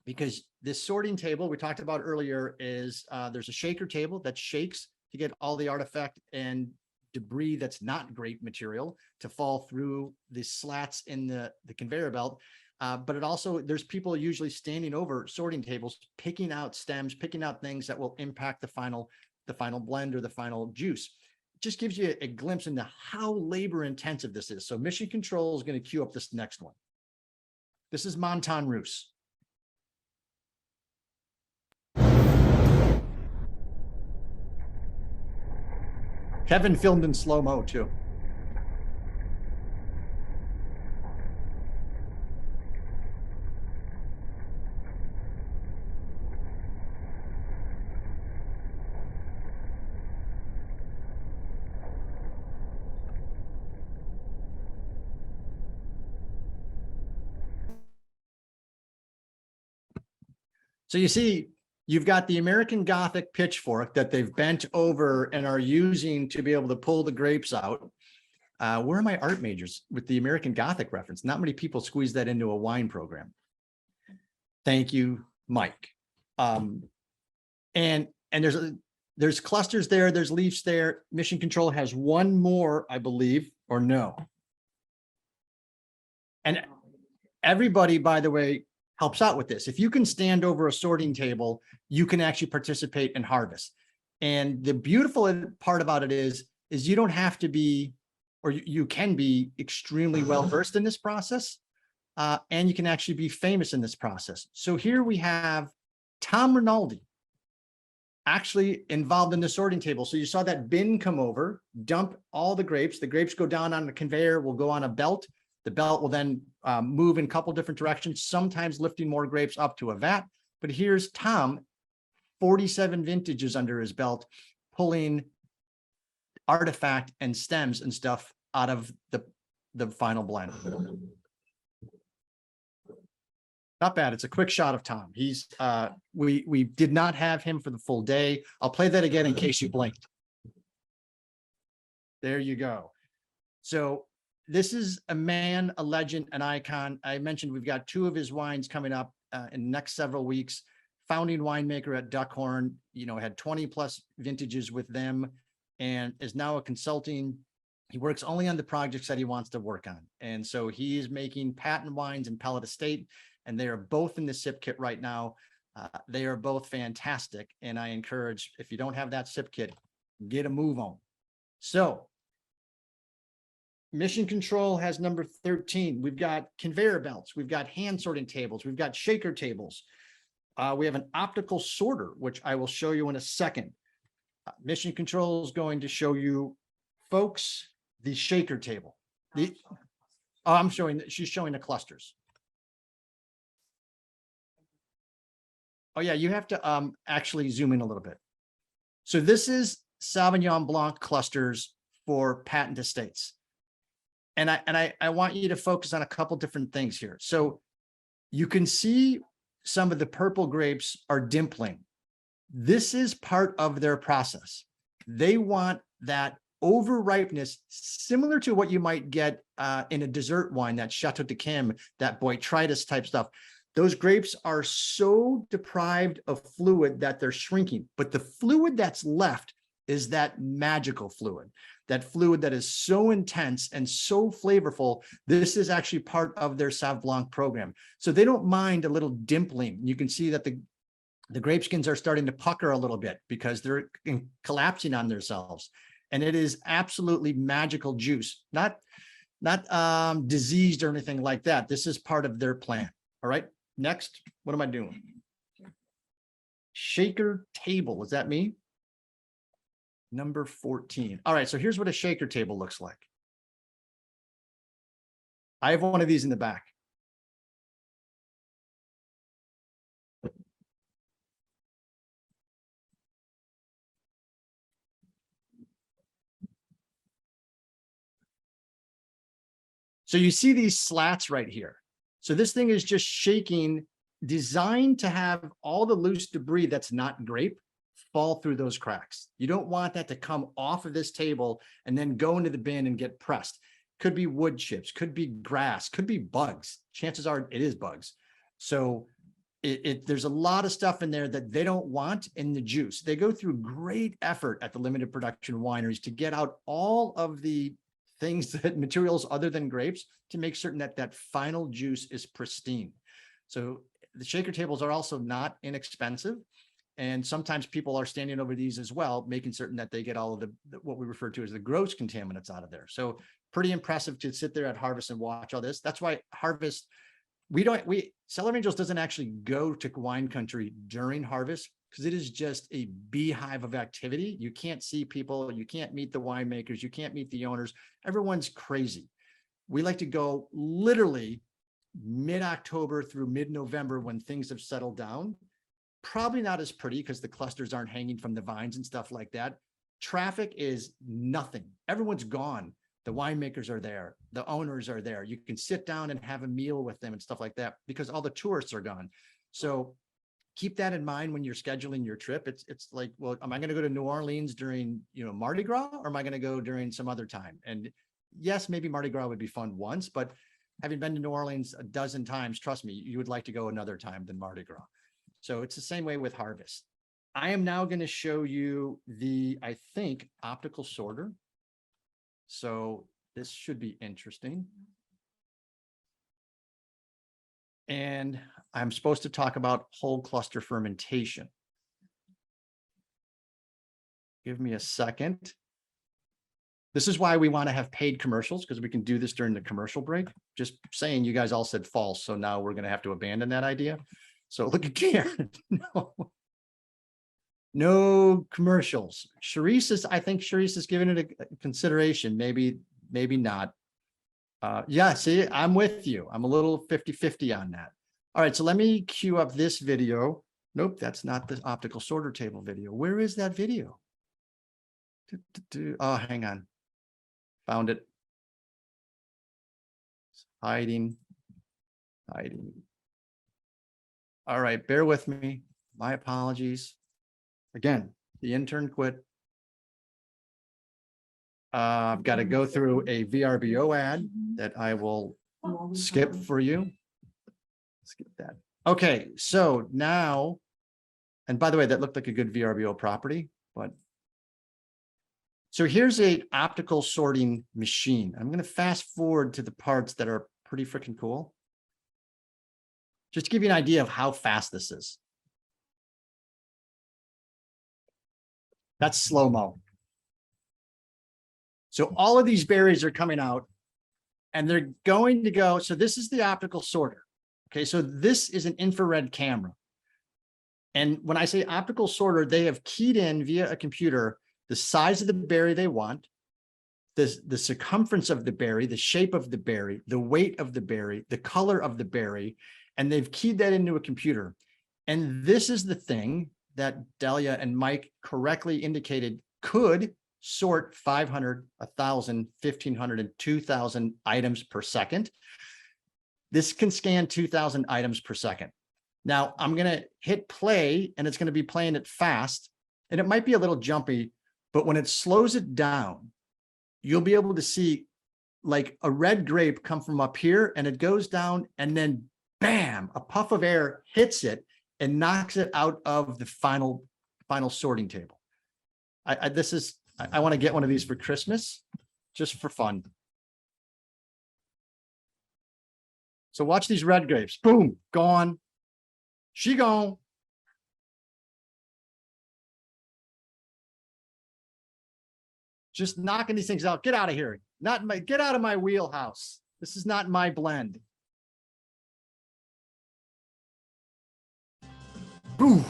because this sorting table we talked about earlier is there's a shaker table that shakes to get all the artifact and debris that's not grape material to fall through the slats in the conveyor belt. But it also, there's people usually standing over sorting tables, picking out stems, picking out things that will impact the final blend or the final juice. It just gives you a glimpse into how labor intensive this is. So Mission Control is going to queue up this next one. This is Montagne Russe. Kevin filmed in slow-mo too. So you see, you've got the American Gothic pitchfork that they've bent over and are using to be able to pull the grapes out. Where are my art majors with the American Gothic reference? Not many people squeeze that into a wine program. Thank you, Mike. And there's clusters there, there's leaves there. Mission Control has one more, I believe, or no. And everybody, by the way, helps out with this. If you can stand over a sorting table, you can actually participate and harvest. And the beautiful part about it is you don't have to be, or you can be extremely well versed in this process, and you can actually be famous in this process. So here we have Tom Rinaldi actually involved in the sorting table. So you saw that bin come over, dump all the grapes go down on the conveyor, will go on a belt. The belt will then move in a couple different directions, sometimes lifting more grapes up to a vat. But here's Tom, 47 vintages under his belt, pulling artifact and stems and stuff out of the final blend. Not bad. It's a quick shot of Tom. He's we did not have him for the full day. I'll play that again in case you blinked. There you go. So this is a man, a legend, an icon. I mentioned we've got 2 of his wines coming up in the next several weeks. Founding winemaker at Duckhorn, had 20 plus vintages with them and is now a consulting. He works only on the projects that he wants to work on. And so he is making patent wines and Pellet Estate, and they are both in the sip kit right now. They are both fantastic. And I encourage, if you don't have that sip kit, get a move on. So Mission Control has number 13. We've got conveyor belts. We've got hand sorting tables. We've got shaker tables. We have an optical sorter, which I will show you in a second. Mission Control is going to show you, folks, the shaker table. She's showing the clusters. Oh yeah, you have to actually zoom in a little bit. So this is Sauvignon Blanc clusters for patent estates. And I want you to focus on a couple different things here. So you can see some of the purple grapes are dimpling. This is part of their process. They want that over ripeness, similar to what you might get in a dessert wine, that Chateau de Kim, that Botrytis type stuff. Those grapes are so deprived of fluid that they're shrinking, but the fluid that's left is that magical fluid, that fluid that is so intense and so flavorful. This is actually part of their Sauv Blanc program. So they don't mind a little dimpling. You can see that the grape skins are starting to pucker a little bit because they're collapsing on themselves. And it is absolutely magical juice, not diseased or anything like that. This is part of their plan. All right, next, what am I doing? Shaker table, is that me? Number 14. All right, so here's what a shaker table looks like. I have one of these in the back. So you see these slats right here. So this thing is just shaking, designed to have all the loose debris that's not grape fall through those cracks. You don't want that to come off of this table and then go into the bin and get pressed. Could be wood chips, could be grass, could be bugs. Chances are it is bugs. So there's a lot of stuff in there that they don't want in the juice. They go through great effort at the limited production wineries to get out all of the things, that materials other than grapes, to make certain that that final juice is pristine. So the shaker tables are also not inexpensive. And sometimes people are standing over these as well, making certain that they get all of the what we refer to as the gross contaminants out of there. So pretty impressive to sit there at Harvest and watch all this. That's why Harvest, Cellar Angels doesn't actually go to wine country during harvest, because it is just a beehive of activity. You can't see people, you can't meet the winemakers, you can't meet the owners. Everyone's crazy. We like to go literally mid-October through mid-November when things have settled down. Probably not as pretty because the clusters aren't hanging from the vines and stuff like that. Traffic is nothing. Everyone's gone. The winemakers are there. The owners are there. You can sit down and have a meal with them and stuff like that because all the tourists are gone. So keep that in mind when you're scheduling your trip. It's like, well, am I going to go to New Orleans during, Mardi Gras, or am I going to go during some other time? And yes, maybe Mardi Gras would be fun once, but having been to New Orleans a dozen times, trust me, you would like to go another time than Mardi Gras. So it's the same way with harvest. I am now going to show you the, I think, optical sorter. So this should be interesting. And I'm supposed to talk about whole cluster fermentation. Give me a second. This is why we want to have paid commercials, because we can do this during the commercial break. Just saying, you guys all said false, so now we're going to have to abandon that idea. So look at Karen. No commercials. I think Charisse is giving it a consideration. Maybe not. Yeah, see, I'm with you. I'm a little 50-50 on that. All right, so let me queue up this video. Nope, that's not the optical sorter table video. Where is that video? Oh, hang on. Found it. Hiding. All right, bear with me. My apologies. Again, the intern quit. I've got to go through a VRBO ad that I will skip for you. Skip that. Okay, so now, and by the way, that looked like a good VRBO property, but so here's a optical sorting machine. I'm going to fast forward to the parts that are pretty freaking cool. Just to give you an idea of how fast this is. That's slow-mo. So all of these berries are coming out and they're going to go. So this is the optical sorter. Okay, so this is an infrared camera. And when I say optical sorter, they have keyed in via a computer the size of the berry they want, the circumference of the berry, the shape of the berry, the weight of the berry, the color of the berry, and they've keyed that into a computer. And this is the thing that Delia and Mike correctly indicated could sort 500, 1,000, 1,500, and 2,000 items per second. This can scan 2,000 items per second. Now I'm going to hit play and it's going to be playing it fast and it might be a little jumpy, but when it slows it down, you'll be able to see like a red grape come from up here and it goes down and then bam, a puff of air hits it and knocks it out of the final sorting table. I want to get one of these for Christmas, just for fun. So watch these red grapes. Boom, gone. She gone. Just knocking these things out. Get out of here. Get out of my wheelhouse. This is not my blend. Boom.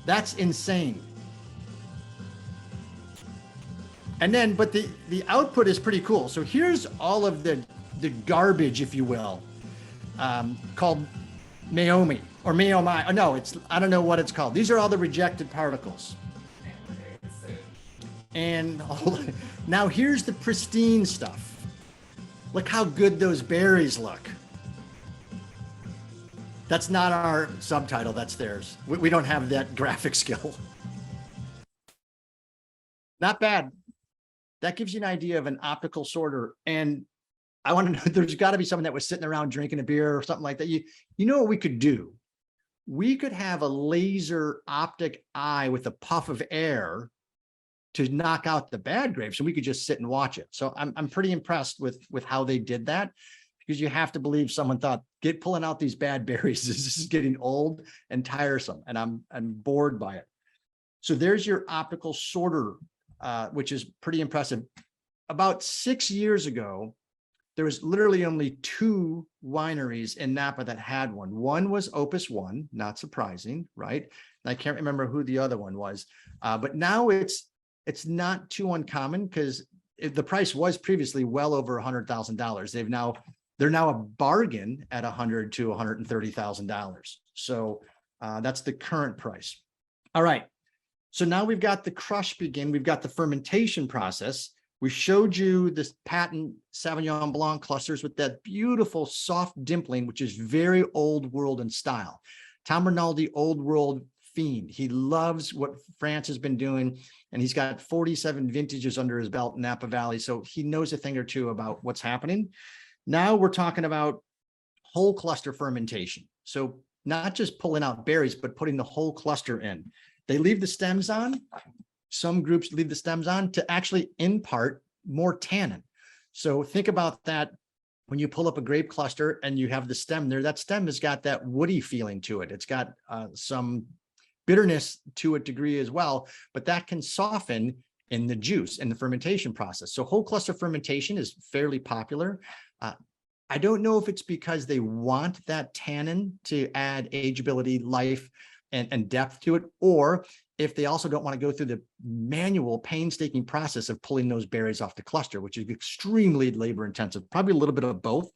That's insane. And then, but the output is pretty cool. So here's all of the garbage, if you will, called Meiomi or Meiomi. Oh, no, I don't know what it's called. These are all the rejected particles. And now here's the pristine stuff. Look how good those berries look. That's not our subtitle, that's theirs. We don't have that graphic skill. Not bad. That gives you an idea of an optical sorter. And I want to know, there's got to be someone that was sitting around drinking a beer or something like that. You know what we could do? We could have a laser optic eye with a puff of air to knock out the bad grapes, and we could just sit and watch it. So I'm pretty impressed with how they did that, because you have to believe someone thought, pulling out these bad berries, this is getting old and tiresome, and I'm bored by it. So there's your optical sorter, which is pretty impressive. About 6 years ago, there was literally only 2 wineries in Napa that had one. One was Opus One, not surprising, right? And I can't remember who the other one was, but now it's not too uncommon, because the price was previously well over $100,000. They're now a bargain at $100,000 to $130,000. So that's the current price. All right. So now we've got the crush begin. We've got the fermentation process. We showed you this patent Sauvignon Blanc clusters with that beautiful soft dimpling, which is very old world in style. Tom Rinaldi, old world fiend. He loves what France has been doing, and he's got 47 vintages under his belt in Napa Valley. So he knows a thing or two about what's happening. Now we're talking about whole cluster fermentation. So not just pulling out berries, but putting the whole cluster in. They leave the stems on. Some groups leave the stems on to actually impart more tannin. So think about that when you pull up a grape cluster and you have the stem there. That stem has got that woody feeling to it. It's got some bitterness to a degree as well, but that can soften in the juice and the fermentation process. So whole cluster fermentation is fairly popular. I don't know if it's because they want that tannin to add ageability, life, and depth to it, or if they also don't want to go through the manual, painstaking process of pulling those berries off the cluster, which is extremely labor intensive, probably a little bit of both.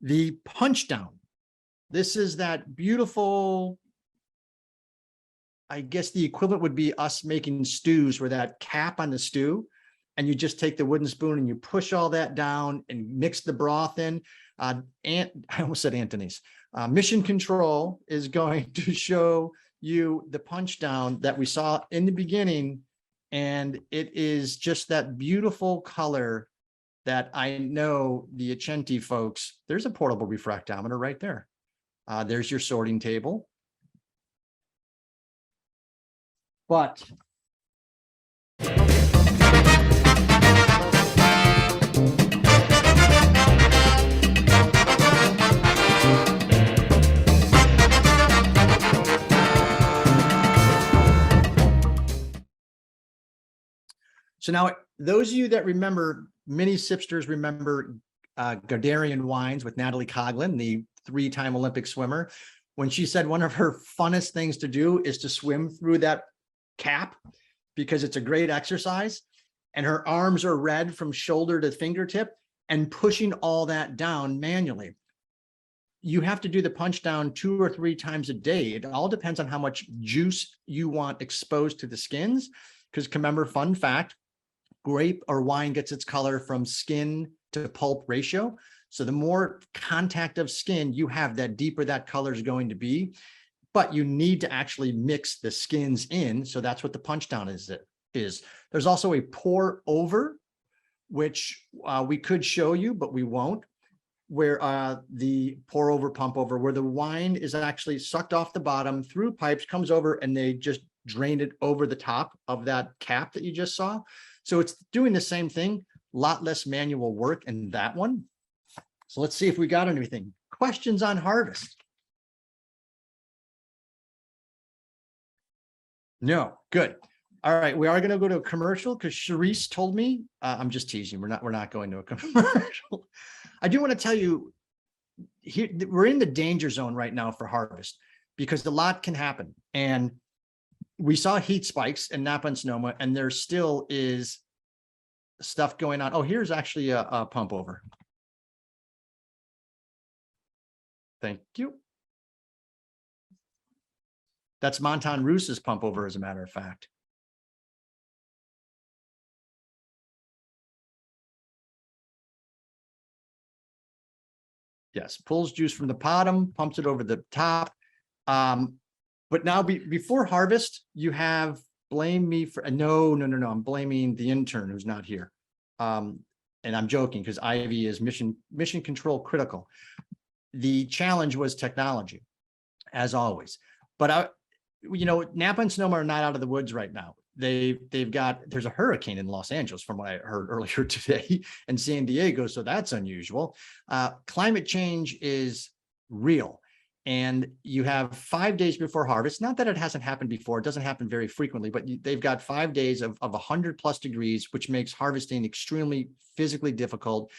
The Punchdown. This is that beautiful, I guess the equivalent would be us making stews, where that cap on the stew, and you just take the wooden spoon and you push all that down and mix the broth in. I almost said Anthony's. Mission Control is going to show you the Punchdown that we saw in the beginning And it is just that beautiful color that I know the Accenti folks, there's a portable refractometer right there. There's your sorting table. But so now, those of you that remember, many sipsters remember Garderian Wines with Natalie Coughlin, the 3-time Olympic swimmer, when she said one of her funnest things to do is to swim through that cap because it's a great exercise. And her arms are red from shoulder to fingertip and pushing all that down manually. You have to do the punch down 2 or 3 times a day. It all depends on how much juice you want exposed to the skins. Because remember, fun fact, grape or wine gets its color from skin to pulp ratio. So the more contact of skin you have, that deeper that color is going to be. But you need to actually mix the skins in. So that's what the punch down is. There's also a pour over, which we could show you, but we won't, where the pour over, pump over, where the wine is actually sucked off the bottom through pipes, comes over, and they just drain it over the top of that cap that you just saw. So it's doing the same thing, a lot less manual work in that one. So let's see if we got anything. Questions on harvest? No, good. All right, we are going to go to a commercial because Charisse told me. I'm just teasing. We're not going to a commercial. I do want to tell you, here we're in the danger zone right now for harvest because a lot can happen. And we saw heat spikes in Napa and Sonoma, and there still is stuff going on. Oh, here's actually a pump over. Thank you. That's Montagne Russe's pump over, as a matter of fact. Yes, pulls juice from the bottom, pumps it over the top. But now before harvest, you have blame me for no. I'm blaming the intern who's not here. And I'm joking because Ivy is mission control critical. The challenge was technology, as always. But Napa and Sonoma are not out of the woods right now. There's a hurricane in Los Angeles from what I heard earlier today, and San Diego, so that's unusual. Climate change is real, and you have 5 days before harvest. Not that it hasn't happened before, it doesn't happen very frequently, but they've got 5 days of 100+ degrees, which makes harvesting extremely physically difficult,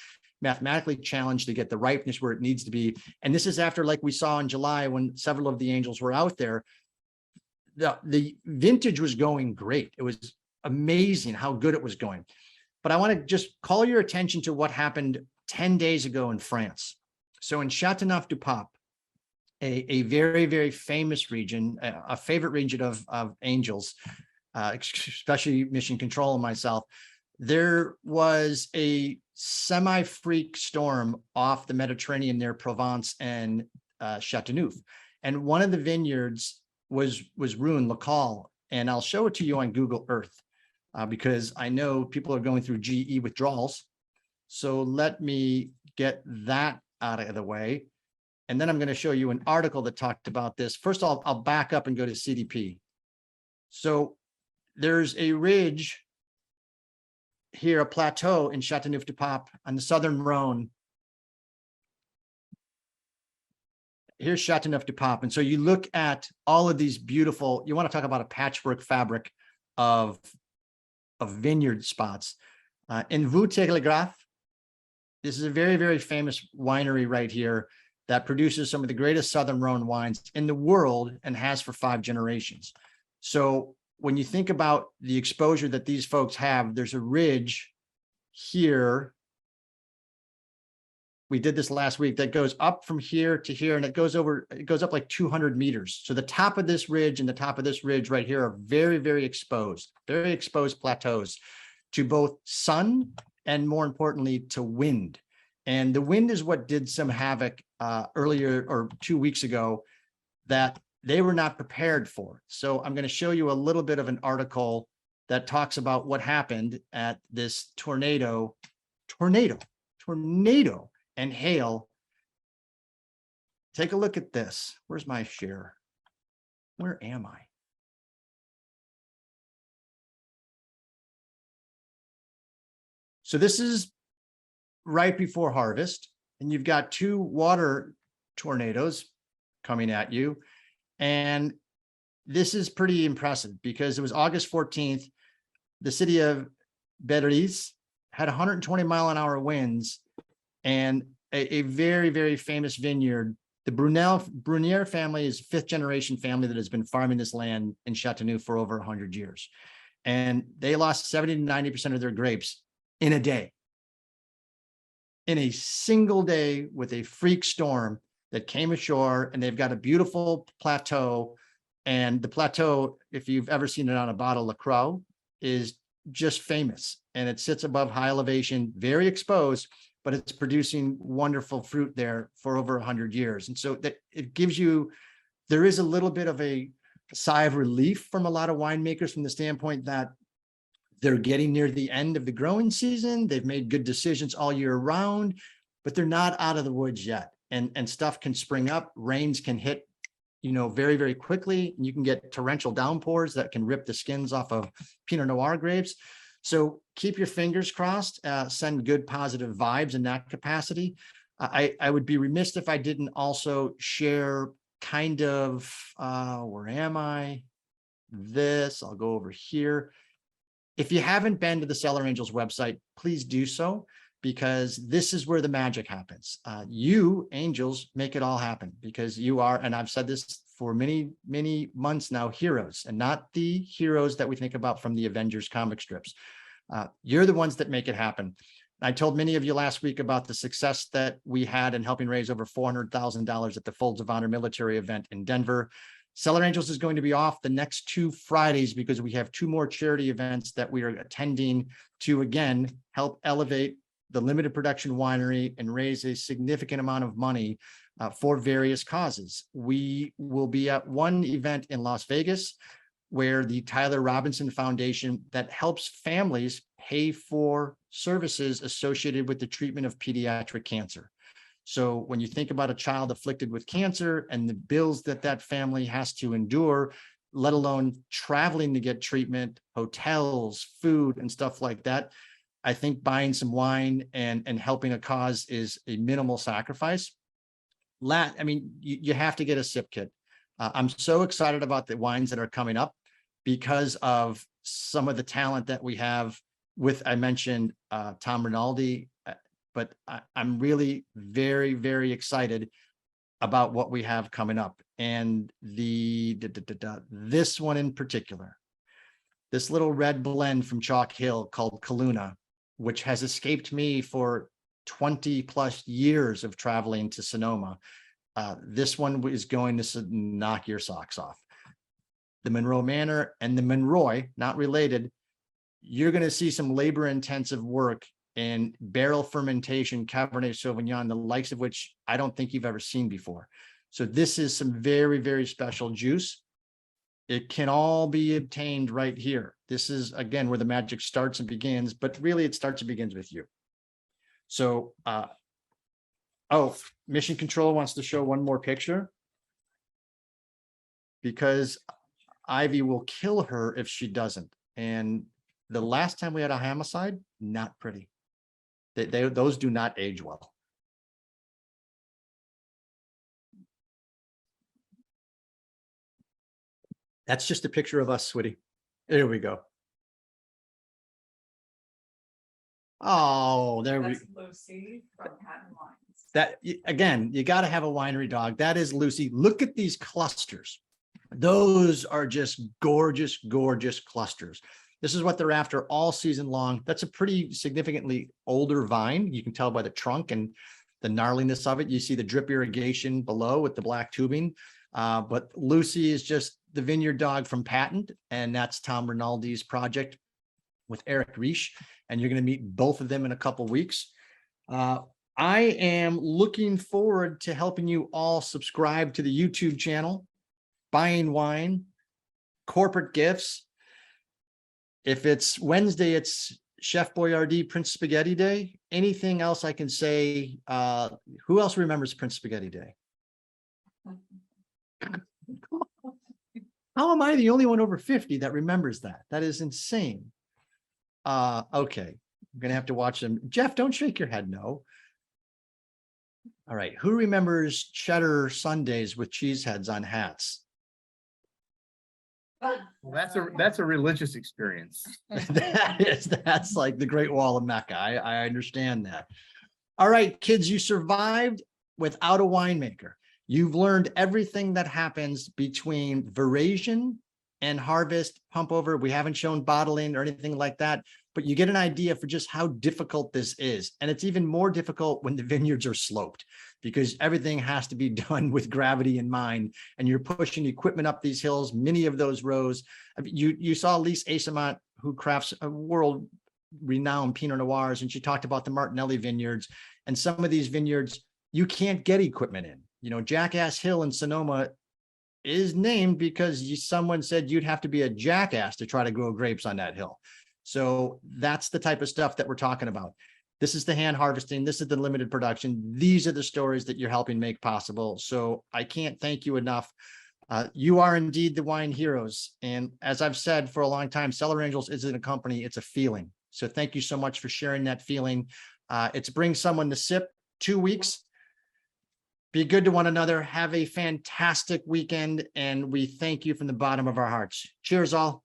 mathematically challenged to get the ripeness where it needs to be. And this is after, like we saw in July when several of the Angels were out there, the vintage was going great. It was amazing how good it was going. But I want to just call your attention to what happened 10 days ago in France. So in Chateaneuf-du-Pape, a very, very famous region, a favorite region of Angels, especially Mission Control and myself, there was a semi-freak storm off the Mediterranean near Provence and Chateauneuf. And one of the vineyards was ruined, Local. And I'll show it to you on Google Earth because I know people are going through GE withdrawals. So let me get that out of the way. And then I'm going to show you an article that talked about this. First of all, I'll back up and go to CDP. So there's a ridge here, a plateau in Chateaneuf-du-Pape on the southern Rhone. Here's Chateaneuf-du-Pape. And so you look at all of these beautiful, you want to talk about a patchwork fabric of vineyard spots. In Vaux-Télégraphe, this is a very, very famous winery right here that produces some of the greatest Southern Rhone wines in the world and has for 5 generations. So when you think about the exposure that these folks have, there's a ridge here. We did this last week that goes up from here to here, and it goes up like 200 meters. So the top of this ridge and the top of this ridge right here are very, very exposed plateaus to both sun and, more importantly, to wind. And the wind is what did some havoc earlier, or 2 weeks ago, that they were not prepared for. So I'm going to show you a little bit of an article that talks about what happened at this tornado and hail. Take a look at this. Where's my share? Where am I? So this is right before harvest, and you've got 2 water tornadoes coming at you. And this is pretty impressive because it was August 14th. The city of Bennett had 120 mile-an-hour winds, and a very, very famous vineyard. The Brunier family is 5th generation family that has been farming this land in Chateaneuf for over 100 years. And they lost 70 to 90% of their grapes in a day. In a single day with a freak storm that came ashore, and they've got a beautiful plateau. And the plateau, if you've ever seen it on a bottle of LaCroix, is just famous. And it sits above high elevation, very exposed, but it's producing wonderful fruit there for over 100 years. And so that it gives you, there is a little bit of a sigh of relief from a lot of winemakers from the standpoint that they're getting near the end of the growing season. They've made good decisions all year round, but they're not out of the woods yet. And stuff can spring up. Rains can hit, very, very quickly. And you can get torrential downpours that can rip the skins off of Pinot Noir grapes. So keep your fingers crossed, send good positive vibes in that capacity. I would be remiss if I didn't also share kind of, where am I? I'll go over here. If you haven't been to the Cellar Angels website, please do so, because this is where the magic happens. You, angels, make it all happen, because you are, and I've said this for many, many months now, heroes, and not the heroes that we think about from the Avengers comic strips. You're the ones that make it happen. I told many of you last week about the success that we had in helping raise over $400,000 at the Folds of Honor military event in Denver. Cellar Angels is going to be off the next 2 Fridays because we have 2 more charity events that we are attending to, again, help elevate the limited production winery and raise a significant amount of money for various causes. We will be at one event in Las Vegas where the Tyler Robinson Foundation that helps families pay for services associated with the treatment of pediatric cancer. So when you think about a child afflicted with cancer and the bills that that family has to endure, let alone traveling to get treatment, hotels, food, and stuff like that, I think buying some wine and helping a cause is a minimal sacrifice. You have to get a sip kit. I'm so excited about the wines that are coming up because of some of the talent that we have with, I mentioned Tom Rinaldi, but I'm really very, very excited about what we have coming up. And this one in particular, this little red blend from Chalk Hill called Kaluna, which has escaped me for 20 plus years of traveling to Sonoma. This one is going to knock your socks off. The Monroe Manor and the Monroy, not related, you're going to see some labor intensive work in barrel fermentation Cabernet Sauvignon, the likes of which I don't think you've ever seen before. So this is some very, very special juice. It can all be obtained right here. This is, again, where the magic starts and begins, but really it starts and begins with you. So, Mission Control wants to show one more picture because Ivy will kill her if she doesn't. And the last time we had a homicide, not pretty. Those do not age well. That's just a picture of us, sweetie. There we go. Oh, there we That's Lucy from Patent Wines. That again, you got to have a winery dog. That is Lucy. Look at these clusters. Those are just gorgeous, gorgeous clusters. This is what they're after all season long. That's a pretty significantly older vine. You can tell by the trunk and the gnarliness of it. You see the drip irrigation below with the black tubing. But Lucy is just the vineyard dog from Patent, and that's Tom Rinaldi's project with Eric Reich. And you're going to meet both of them in a couple weeks. I am looking forward to helping you all subscribe to the YouTube channel, buying wine, corporate gifts. If it's Wednesday, it's Chef Boyardee Prince Spaghetti Day. Anything else I can say? Who else remembers Prince Spaghetti Day? How am I the only one over 50 that remembers that? That is insane. Okay, I'm gonna have to watch them. Jeff, don't shake your head, no. All right, who remembers cheddar Sundays with cheese heads on hats? Well, that's a religious experience. That's like the Great Wall of Mecca. I understand that. All right, kids, you survived without a winemaker. You've learned everything that happens between veraison and harvest, pumpover. We haven't shown bottling or anything like that, but you get an idea for just how difficult this is. And it's even more difficult when the vineyards are sloped, because everything has to be done with gravity in mind, and you're pushing equipment up these hills, many of those rows. You saw Lise Asamont, who crafts a world-renowned Pinot Noirs, and she talked about the Martinelli vineyards, and some of these vineyards, you can't get equipment in. You know, Jackass Hill in Sonoma is named because someone said you'd have to be a jackass to try to grow grapes on that hill. So that's the type of stuff that we're talking about. This is the hand harvesting. This is the limited production. These are the stories that you're helping make possible. So I can't thank you enough. You are indeed the wine heroes. And as I've said for a long time, Cellar Angels isn't a company, it's a feeling. So thank you so much for sharing that feeling. It's bring someone to sip 2 weeks. Be good to one another. Have a fantastic weekend. And we thank you from the bottom of our hearts. Cheers all.